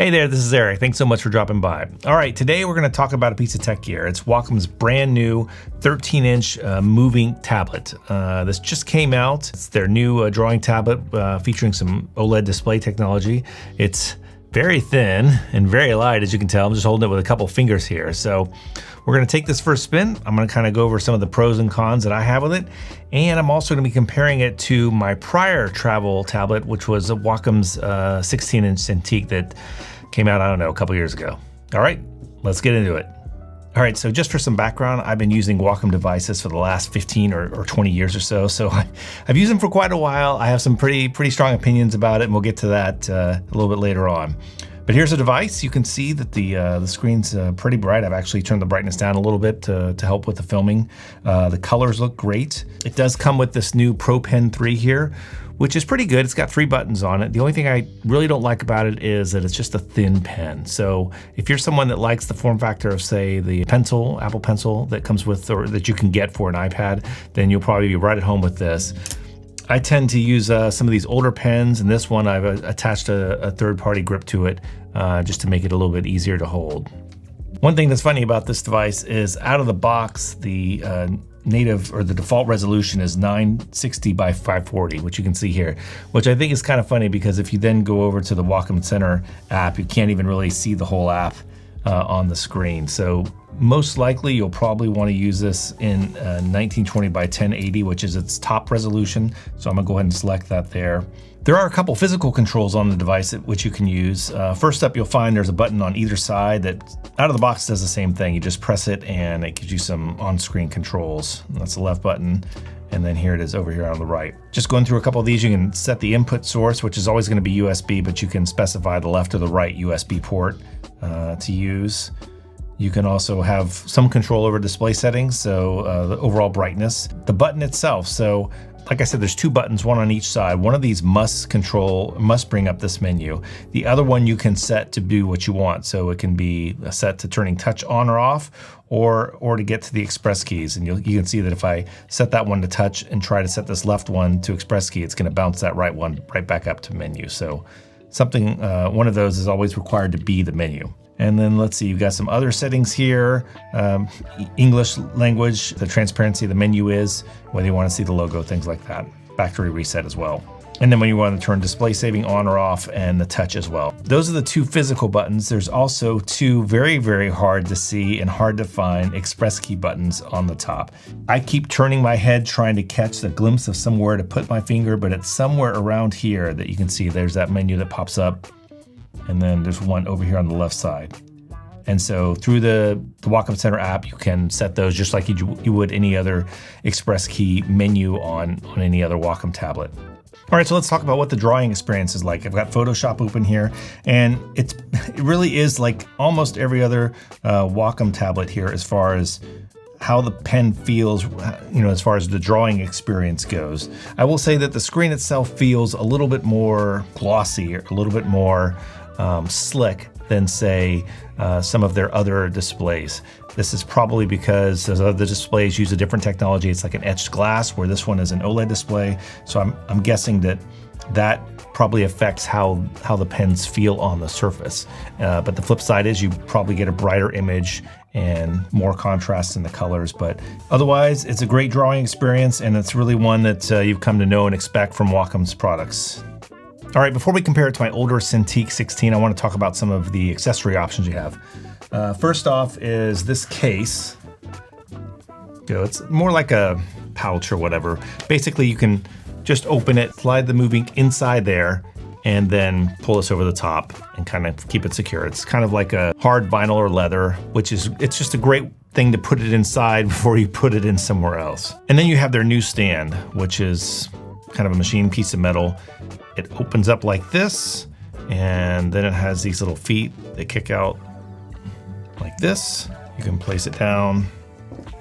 Hey there, this is Eric. Thanks so much for dropping by. All right, today we're going to talk about a piece of tech gear. It's Wacom's brand new 13-inch Movink tablet. This just came out. It's their new drawing tablet featuring some OLED display technology. It's very thin and very light, as you can tell. I'm just holding it with a couple fingers here. So we're going to take this for a spin. I'm going to kind of go over some of the pros and cons that I have with it. And I'm also going to be comparing it to my prior travel tablet, which was a Wacom's 16-inch Cintiq that came out, I don't know, a couple years ago. All right, let's get into it. All right, so just for some background, I've been using Wacom devices for the last 15 or 20 years or so. So I've used them for quite a while. I have some pretty strong opinions about it, and we'll get to that a little bit later on. But here's a device. You can see that the screen's pretty bright. I've actually turned the brightness down a little bit to help with the filming. The colors look great. It does come with this new Pro Pen 3 here, which is pretty good. It's got 3 buttons on it. The only thing I really don't like about it is that it's just a thin pen. So if you're someone that likes the form factor of, say, the pencil, Apple Pencil that comes with, or that you can get for an iPad, then you'll probably be right at home with this. I tend to use some of these older pens, and this one I've attached a third-party grip to it just to make it a little bit easier to hold. One thing that's funny about this device is out of the box, the native or the default resolution is 960 by 540, which you can see here, which I think is kind of funny because if you then go over to the Wacom Center app, you can't even really see the whole app on the screen. So most likely you'll probably want to use this in 1920 by 1080, which is its top resolution. So I'm gonna go ahead and select that there. There are a couple physical controls on the device which you can use. First up, you'll find there's a button on either side that out of the box does the same thing. You just press it and it gives you some on-screen controls. That's the left button. And then here it is over here on the right. Just going through a couple of these, you can set the input source, which is always going to be USB, but you can specify the left or the right USB port to use. You can also have some control over display settings, so the overall brightness. The button itself, so like I said, there's 2 buttons, one on each side. One of these must bring up this menu. The other one you can set to do what you want. So it can be set to turning touch on or off, or to get to the express keys. And you can see that if I set that one to touch and try to set this left one to express key, it's gonna bounce that right one right back up to menu. So something, one of those is always required to be the menu. And then let's see, you've got some other settings here. English language, the transparency of the menu is, whether you want to see the logo, things like that. Factory reset as well. And then when you want to turn display saving on or off, and the touch as well. Those are the 2 physical buttons. There's also 2 very hard to see and hard to find express key buttons on the top. I keep turning my head trying to catch the glimpse of somewhere to put my finger, but it's somewhere around here that you can see there's that menu that pops up. And then there's one over here on the left side. And so through the Wacom Center app, you can set those just like you would any other express key menu on any other Wacom tablet. All right, so let's talk about what the drawing experience is like. I've got Photoshop open here, and it really is like almost every other Wacom tablet here as far as how the pen feels, as far as the drawing experience goes. I will say that the screen itself feels a little bit more glossy, or a little bit more slick than, say, some of their other displays. This is probably because those other displays use a different technology. It's like an etched glass, where this one is an OLED display. So I'm guessing that probably affects how the pens feel on the surface. But the flip side is you probably get a brighter image and more contrast in the colors. But otherwise, it's a great drawing experience, and it's really one that you've come to know and expect from Wacom's products. All right, before we compare it to my older Cintiq 16, I want to talk about some of the accessory options you have. First off is this case. It's more like a pouch or whatever. Basically, you can just open it, slide the Movink inside there, and then pull this over the top and kind of keep it secure. It's kind of like a hard vinyl or leather, it's just a great thing to put it inside before you put it in somewhere else. And then you have their new stand, which is kind of a machined piece of metal. It opens up like this, and then it has these little feet that kick out like this. You can place it down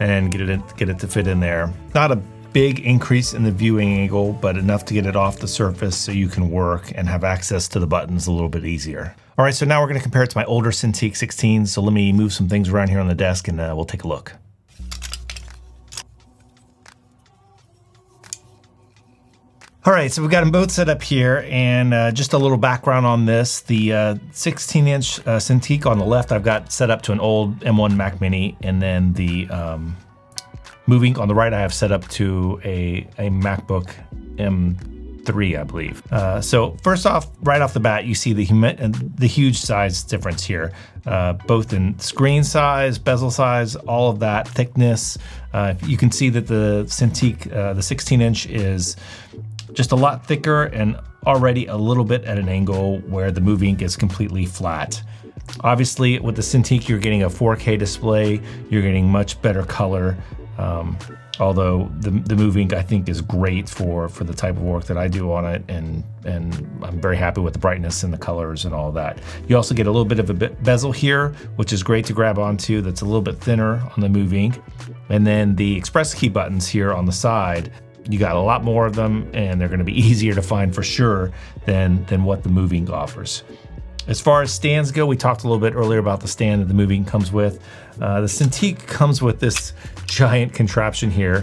and get it to fit in there. Not a big increase in the viewing angle, but enough to get it off the surface so you can work and have access to the buttons a little bit easier. All right, so now we're going to compare it to my older Cintiq 16. So let me move some things around here on the desk, and we'll take a look. All right, so we've got them both set up here, and just a little background on this. The 16-inch Cintiq on the left I've got set up to an old M1 Mac Mini, and then the Movink on the right I have set up to a MacBook M3, I believe. So first off, right off the bat, you see the huge size difference here, both in screen size, bezel size, all of that, thickness. You can see that the Cintiq, the 16-inch is just a lot thicker and already a little bit at an angle where the Movink is completely flat. Obviously, with the Cintiq, you're getting a 4K display, you're getting much better color. Although the Movink I think is great for the type of work that I do on it, and I'm very happy with the brightness and the colors and all of that. You also get a little bit of a bezel here, which is great to grab onto, that's a little bit thinner on the Movink. And then the express key buttons here on the side, you got a lot more of them, and they're gonna be easier to find for sure than what the Movink offers. As far as stands go, we talked a little bit earlier about the stand that the Movink comes with. The Cintiq comes with this giant contraption here,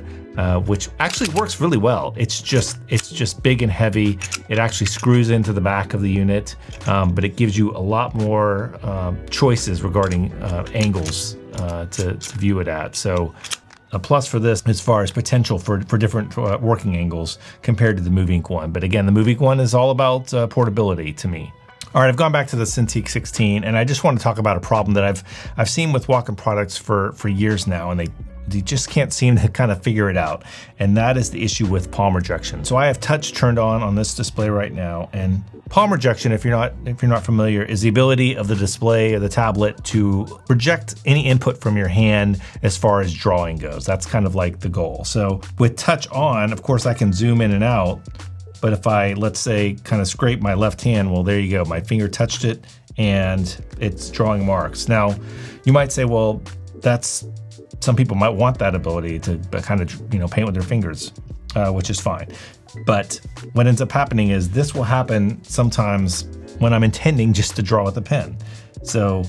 which actually works really well. It's just big and heavy. It actually screws into the back of the unit, but it gives you a lot more choices regarding angles to view it at. So a plus for this as far as potential for different working angles compared to the Movink one. But again, the Movink one is all about portability to me. All right, I've gone back to the Cintiq 16, and I just want to talk about a problem that I've seen with Wacom products for years now, and they just can't seem to kind of figure it out, and that is the issue with palm rejection. So I have touch turned on this display right now, and palm rejection, if you're not familiar, is the ability of the display or the tablet to reject any input from your hand as far as drawing goes. That's kind of like the goal. So with touch on, of course, I can zoom in and out. But if I, let's say, kind of scrape my left hand, well, there you go. My finger touched it and it's drawing marks. Now, you might say, well, some people might want that ability to kind of, paint with their fingers, which is fine. But what ends up happening is this will happen sometimes when I'm intending just to draw with a pen. So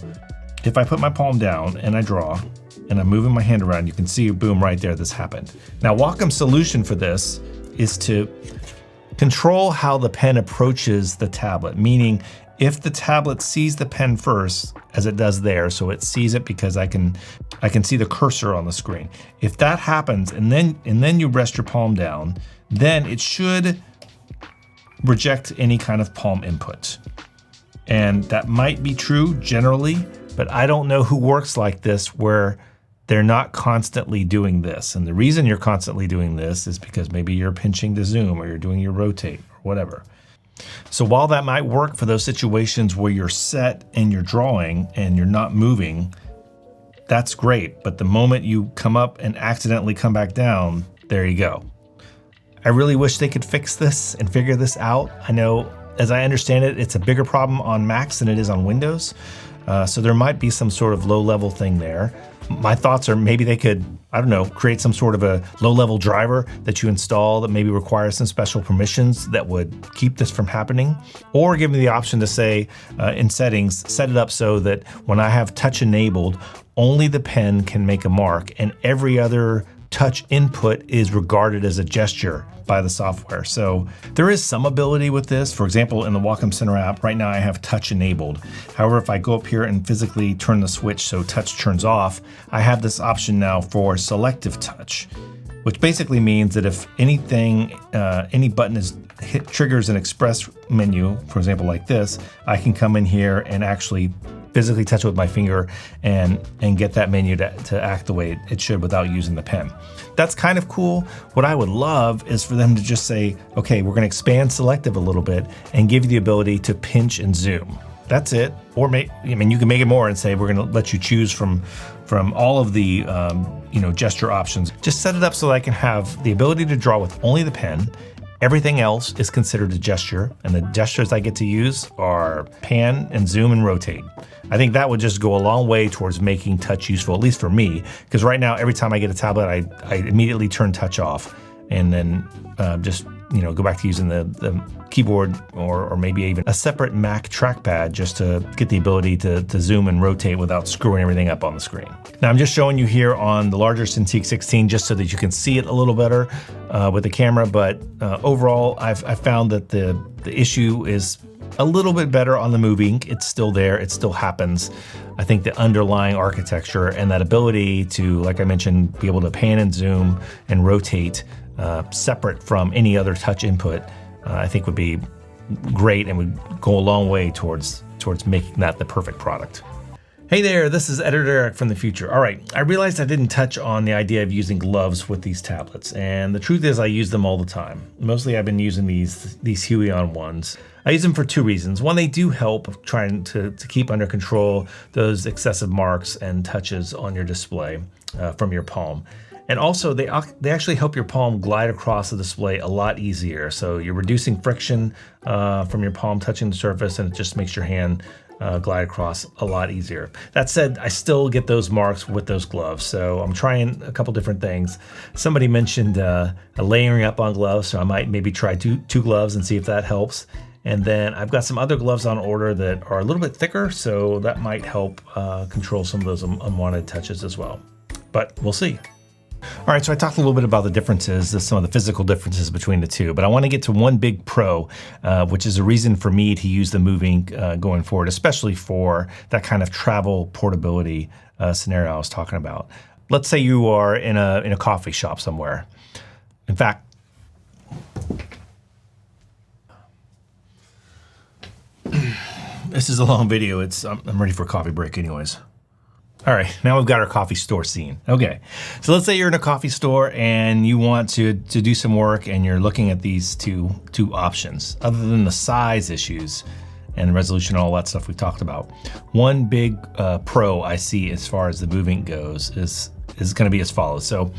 if I put my palm down and I draw and I'm moving my hand around, you can see, boom, right there, this happened. Now, Wacom's solution for this is to control how the pen approaches the tablet, meaning if the tablet sees the pen first, as it does there, so it sees it because I can see the cursor on the screen. If that happens and then you rest your palm down, then it should reject any kind of palm input. And that might be true generally, but I don't know who works like this where they're not constantly doing this. And the reason you're constantly doing this is because maybe you're pinching to zoom or you're doing your rotate or whatever. So while that might work for those situations where you're set and you're drawing and you're not moving, that's great. But the moment you come up and accidentally come back down, there you go. I really wish they could fix this and figure this out. I know, as I understand it, it's a bigger problem on Macs than it is on Windows. So there might be some sort of low-level thing there. My thoughts are maybe they could, I don't know, create some sort of a low-level driver that you install that maybe requires some special permissions that would keep this from happening. Or give me the option to say, in settings, set it up so that when I have touch enabled, only the pen can make a mark and every other touch input is regarded as a gesture by the software. So there is some ability with this. For example, in the Wacom Center app, right now I have touch enabled. However, if I go up here and physically turn the switch so touch turns off, I have this option now for selective touch, which basically means that if anything, any button triggers an express menu, for example, like this, I can come in here and actually physically touch it with my finger and get that menu to act the way it should without using the pen. That's kind of cool. What I would love is for them to just say, okay, we're gonna expand selective a little bit and give you the ability to pinch and zoom. That's it. Or you can make it more and say, we're gonna let you choose from all of the gesture options. Just set it up so that I can have the ability to draw with only the pen. Everything else is considered a gesture, and the gestures I get to use are pan and zoom and rotate. I think that would just go a long way towards making touch useful, at least for me, because right now, every time I get a tablet, I immediately turn touch off and then just go back to using the keyboard or maybe even a separate Mac trackpad just to get the ability to zoom and rotate without screwing everything up on the screen. Now I'm just showing you here on the larger Cintiq 16 just so that you can see it a little better with the camera, but overall I've found that the issue is a little bit better on the Movink. It's still there, it still happens. I think the underlying architecture and that ability to, like I mentioned, be able to pan and zoom and rotate separate from any other touch input, I think would be great and would go a long way towards making that the perfect product. Hey there, this is Editor Eric from the future. All right, I realized I didn't touch on the idea of using gloves with these tablets, and the truth is I use them all the time. Mostly I've been using these Huion ones. I use them for two reasons. One, they do help trying to keep under control those excessive marks and touches on your display from your palm. And also they actually help your palm glide across the display a lot easier. So you're reducing friction from your palm touching the surface, and it just makes your hand glide across a lot easier. That said, I still get those marks with those gloves, so I'm trying a couple different things. Somebody mentioned layering up on gloves, so I might maybe try two gloves and see if that helps. And then I've got some other gloves on order that are a little bit thicker, so that might help control some of those unwanted touches as well. But we'll see. All right, so I talked a little bit about the differences, some of the physical differences between the two, but I want to get to one big pro, which is a reason for me to use the Movink going forward, especially for that kind of travel portability scenario I was talking about. Let's say you are in a coffee shop somewhere. In fact, this is a long video. I'm ready for a coffee break anyways. All right, now we've got our coffee store scene. Okay, so let's say you're in a coffee store and you want to do some work and you're looking at these two options. Other than the size issues and the resolution and all that stuff we talked about, one big pro I see as far as the Movink goes is gonna be as follows. So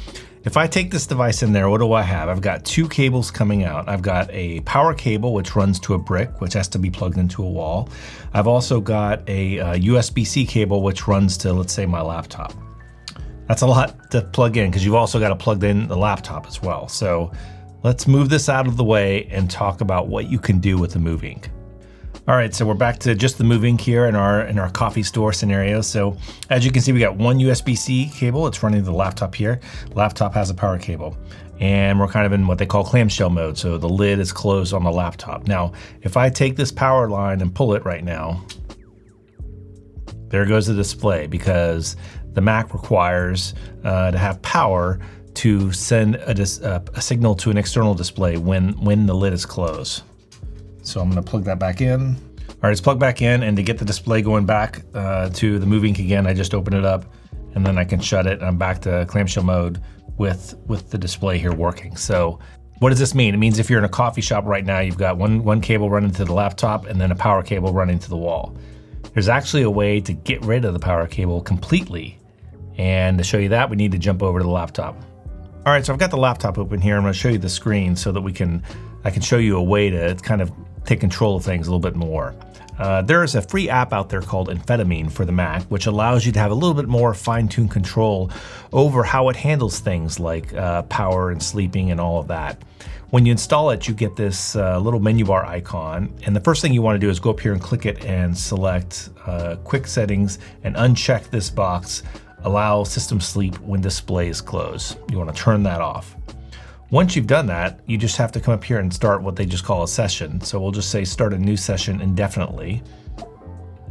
if I take this device in there, what do I have? I've got two cables coming out. I've got a power cable, which runs to a brick, which has to be plugged into a wall. I've also got a USB-C cable, which runs to, let's say, my laptop. That's a lot to plug in because you've also got to plug in the laptop as well. So let's move this out of the way and talk about what you can do with the Movink. All right, so we're back to just the Movink here in our coffee store scenario. So as you can see, we got one USB-C cable. It's running to the laptop here. Laptop has a power cable. And we're kind of in what they call clamshell mode. So the lid is closed on the laptop. Now, if I take this power line and pull it right now, there goes the display because the Mac requires to have power to send a signal to an external display when the lid is closed. So I'm gonna plug that back in. All right, it's plugged back in, and to get the display going back to the Movink again, I just open it up and then I can shut it. I'm back to clamshell mode with the display here working. So what does this mean? It means if you're in a coffee shop right now, you've got one cable running to the laptop and then a power cable running to the wall. There's actually a way to get rid of the power cable completely. And to show you that, we need to jump over to the laptop. All right, so I've got the laptop open here. I'm gonna show you the screen so that I can show you a way to kind of take control of things a little bit more. There is a free app out there called Amphetamine for the Mac, which allows you to have a little bit more fine-tuned control over how it handles things like power and sleeping and all of that. When you install it, you get this little menu bar icon, and the first thing you want to do is go up here and click it and select Quick Settings and uncheck this box, Allow System Sleep when display is closed. You want to turn that off. Once you've done that, you just have to come up here and start what they just call a session. So we'll just say start a new session indefinitely.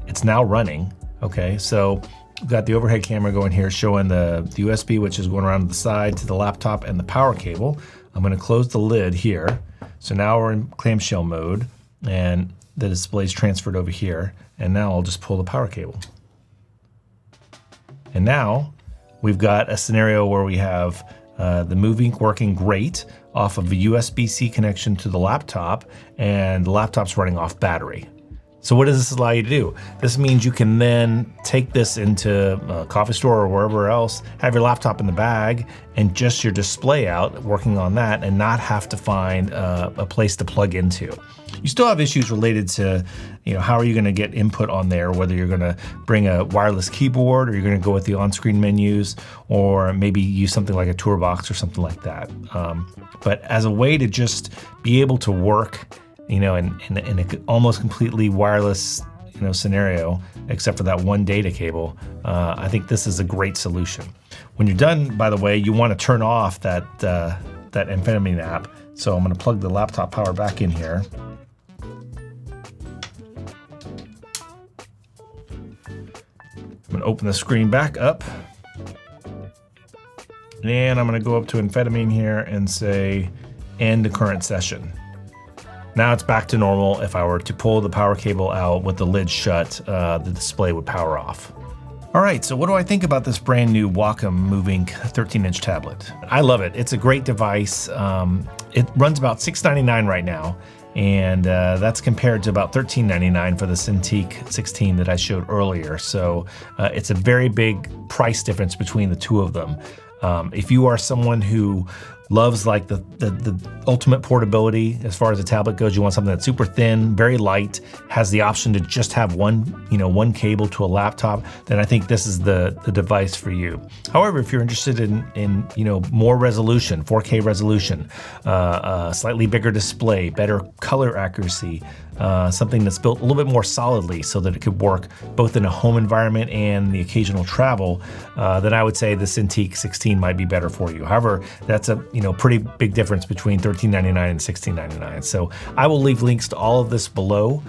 It's now running. Okay, so we've got the overhead camera going here showing the USB, which is going around to the side to the laptop, and the power cable. I'm going to close the lid here. So now we're in clamshell mode and the display's transferred over here. And now I'll just pull the power cable. And now we've got a scenario where we have the Movink working great off of a USB-C connection to the laptop, and the laptop's running off battery. So what does this allow you to do? This means you can then take this into a coffee store or wherever else, have your laptop in the bag and just your display out working on that and not have to find a place to plug into. You still have issues related to, how are you gonna get input on there, whether you're gonna bring a wireless keyboard or you're gonna go with the on-screen menus or maybe use something like a toolbox or something like that. But as a way to just be able to work in an almost completely wireless scenario, except for that one data cable, I think this is a great solution. When you're done, by the way, you want to turn off that amphetamine app. So I'm going to plug the laptop power back in here. I'm going to open the screen back up. And I'm going to go up to amphetamine here and say, end the current session. Now it's back to normal. If I were to pull the power cable out with the lid shut, the display would power off. All right, so what do I think about this brand new Wacom Movink 13-inch tablet? I love it. It's a great device. It runs about $699 right now, and that's compared to about $1399 for the Cintiq 16 that I showed earlier. So it's a very big price difference between the two of them. If you are someone who loves like the ultimate portability as far as the tablet goes, you want something that's super thin, very light, has the option to just have one cable to a laptop, then I think this is the device for you. However, if you're interested in more resolution, 4K resolution, slightly bigger display, better color accuracy, something that's built a little bit more solidly so that it could work both in a home environment and the occasional travel, then I would say the Cintiq 16 might be better for you. However, that's a pretty big difference between $1399 and $1699. So I will leave links to all of this below.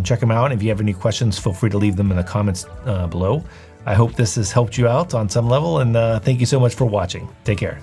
Check them out. If you have any questions, feel free to leave them in the comments below. I hope this has helped you out on some level, and thank you so much for watching. Take care.